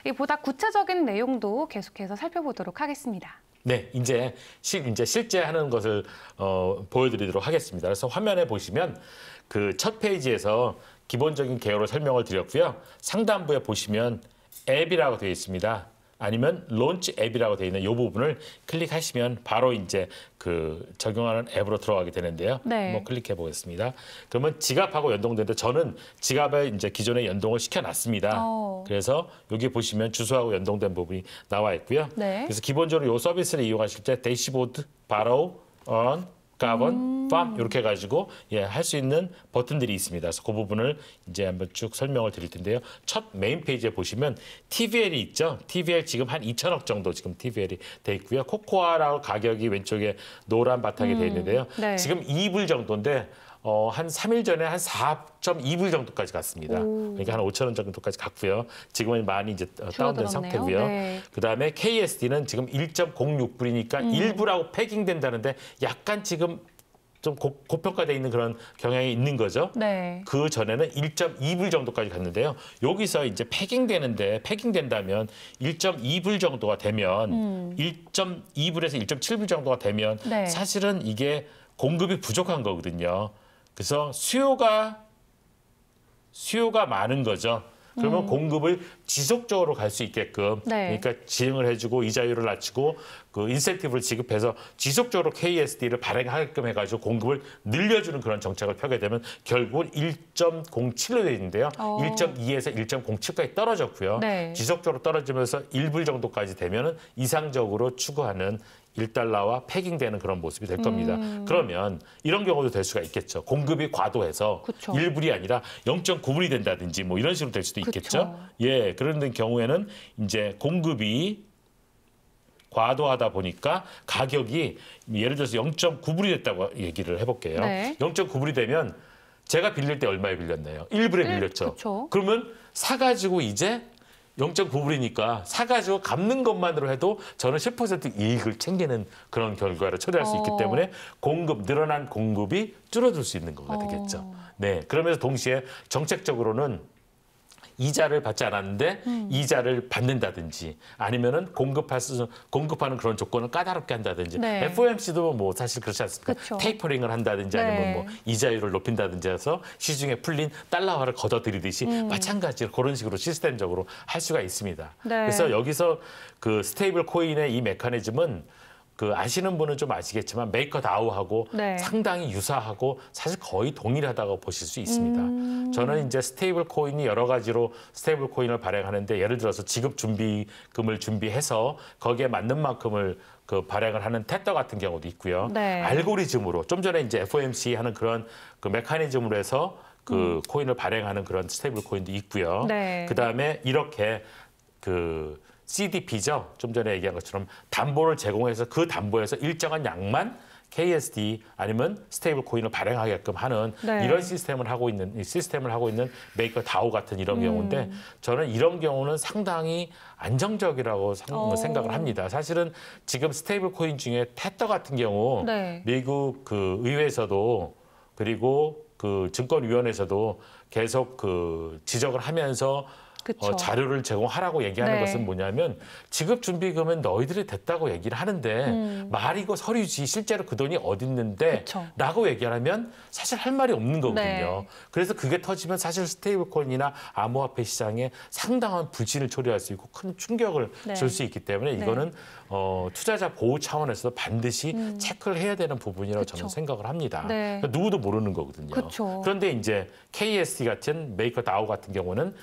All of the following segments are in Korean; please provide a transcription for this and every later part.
이 보다 구체적인 내용도 계속해서 살펴보도록 하겠습니다. 네, 이제 실제 하는 것을 보여드리도록 하겠습니다. 그래서 화면에 보시면 그 첫 페이지에서 기본적인 개요를 설명을 드렸고요. 상단부에 보시면 앱이라고 되어 있습니다. 아니면 론치 앱이라고 되어 있는 이 부분을 클릭하시면 바로 이제 그 적용하는 앱으로 들어가게 되는데요. 네. 한번 클릭해 보겠습니다. 그러면 지갑하고 연동되는데 저는 지갑에 이제 기존에 연동을 시켜놨습니다. 그래서 여기 보시면 주소하고 연동된 부분이 나와 있고요. 네. 그래서 기본적으로 이 서비스를 이용하실 때 대시보드, 바로우, on, 가번, 팜 이렇게 해가지고 할 수 있는 버튼들이 있습니다. 그래서 그 부분을 이제 한번 쭉 설명을 드릴 텐데요. 첫 메인 페이지에 보시면 TVL이 있죠. TVL 지금 한 2천억 정도 지금 TVL이 돼 있고요. 코코아라고 가격이 왼쪽에 노란 바탕이 돼 있는데요. 네. 지금 2불 정도인데 한 3일 전에 한 4.2불 정도까지 갔습니다. 그러니까 한 5천 원 정도까지 갔고요. 지금은 많이 이제 다운된 상태고요. 네. 그다음에 KSD는 지금 1.06불이니까 1불하고 패깅된다는데 약간 지금 좀 고평가돼 있는 그런 경향이 있는 거죠. 네. 그 전에는 1.2불 정도까지 갔는데요. 여기서 이제 패깅된다면 1.2불 정도가 되면 1.2불에서 1.7불 정도가 되면 네. 사실은 이게 공급이 부족한 거거든요. 그래서 수요가 많은 거죠. 그러면 공급을 지속적으로 갈 수 있게끔 네. 그러니까 지응을 해주고 이자율을 낮추고 그 인센티브를 지급해서 지속적으로 KSD를 발행하게끔 해가지고 공급을 늘려주는 그런 정책을 펴게 되면 결국은 1.07로 되어 있는데요. 1.2에서 1.07까지 떨어졌고요. 네. 지속적으로 떨어지면서 1불 정도까지 되면은 이상적으로 추구하는 1달러와 패깅되는 그런 모습이 될 겁니다. 그러면 이런 경우도 될 수가 있겠죠. 공급이 과도해서 그쵸. 1불이 아니라 0.9불이 된다든지 뭐 이런 식으로 될 수도 있겠죠. 예, 그런 경우에는 이제 공급이 과도하다 보니까 가격이 예를 들어서 0.9불이 됐다고 얘기를 해볼게요. 네. 0.9불이 되면 제가 빌릴 때 얼마에 빌렸나요? 1불에 빌렸죠. 그쵸. 그러면 사가지고 이제 0.9불이니까 사가지고 갚는 것만으로 해도 저는 10% 이익을 챙기는 그런 결과를 초래할 수 있기 때문에 늘어난 공급이 줄어들 수 있는 거가 되겠죠. 네, 그러면서 동시에 정책적으로는 이자를 받지 않았는데 이자를 받는다든지 아니면은 공급하는 그런 조건을 까다롭게 한다든지 네. FOMC도 뭐 사실 그렇지 않습니까? 그쵸. 테이퍼링을 한다든지 네. 아니면 뭐 이자율을 높인다든지 해서 시중에 풀린 달러화를 걷어들이듯이 마찬가지로 그런 식으로 시스템적으로 할 수가 있습니다. 네. 그래서 여기서 그 스테이블 코인의 이 메커니즘은 그 아시는 분은 좀 아시겠지만 메이커다우하고 네. 상당히 유사하고 사실 거의 동일하다고 보실 수 있습니다. 저는 이제 스테이블 코인이 여러 가지로 스테이블 코인을 발행하는데 예를 들어서 지급 준비금을 준비해서 거기에 맞는 만큼을 그 발행을 하는 테더 같은 경우도 있고요. 네. 알고리즘으로 좀 전에 이제 FOMC 하는 그런 그 메커니즘으로 해서 그 코인을 발행하는 그런 스테이블 코인도 있고요. 네. 그다음에 이렇게 그 CDP죠. 좀 전에 얘기한 것처럼 담보를 제공해서 그 담보에서 일정한 양만 KSD 아니면 스테이블 코인을 발행하게끔 하는 네. 이런 시스템을 하고 있는 메이커 다오 같은 이런 경우인데 저는 이런 경우는 상당히 안정적이라고 생각을 합니다. 사실은 지금 스테이블 코인 중에 테더 같은 경우 네. 미국 그 의회에서도 그리고 그 증권위원회에서도 계속 그 지적을 하면서 그쵸. 자료를 제공하라고 얘기하는 네. 것은 뭐냐면 지급준비금은 너희들이 됐다고 얘기를 하는데 말이고 서류지 실제로 그 돈이 어디 있는데 그쵸. 라고 얘기하면 사실 할 말이 없는 거거든요. 네. 그래서 그게 터지면 사실 스테이블코인이나 암호화폐 시장에 상당한 불신을 초래할 수 있고 큰 충격을 네. 줄 수 있기 때문에 이거는 투자자 보호 차원에서 반드시 체크를 해야 되는 부분이라고 그쵸. 저는 생각을 합니다. 네. 그러니까 누구도 모르는 거거든요. 그쵸. 그런데 이제 KSD 같은 메이커 다오 같은 경우는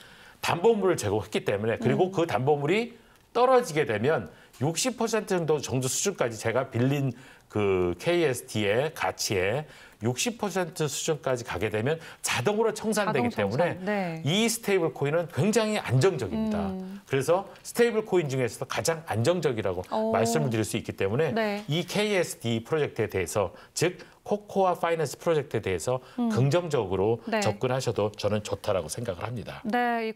담보물을 제공했기 때문에 그리고 그 담보물이 떨어지게 되면 60% 정도 수준까지 제가 빌린 그 KSD의 가치에 60% 수준까지 가게 되면 자동으로 청산되기 때문에 네. 이 스테이블 코인은 굉장히 안정적입니다. 그래서 스테이블 코인 중에서도 가장 안정적이라고 말씀을 드릴 수 있기 때문에 네. 이 KSD 프로젝트에 대해서 즉 코코아 파이낸스 프로젝트에 대해서 긍정적으로 네. 접근하셔도 저는 좋다라고 생각을 합니다. 네, 이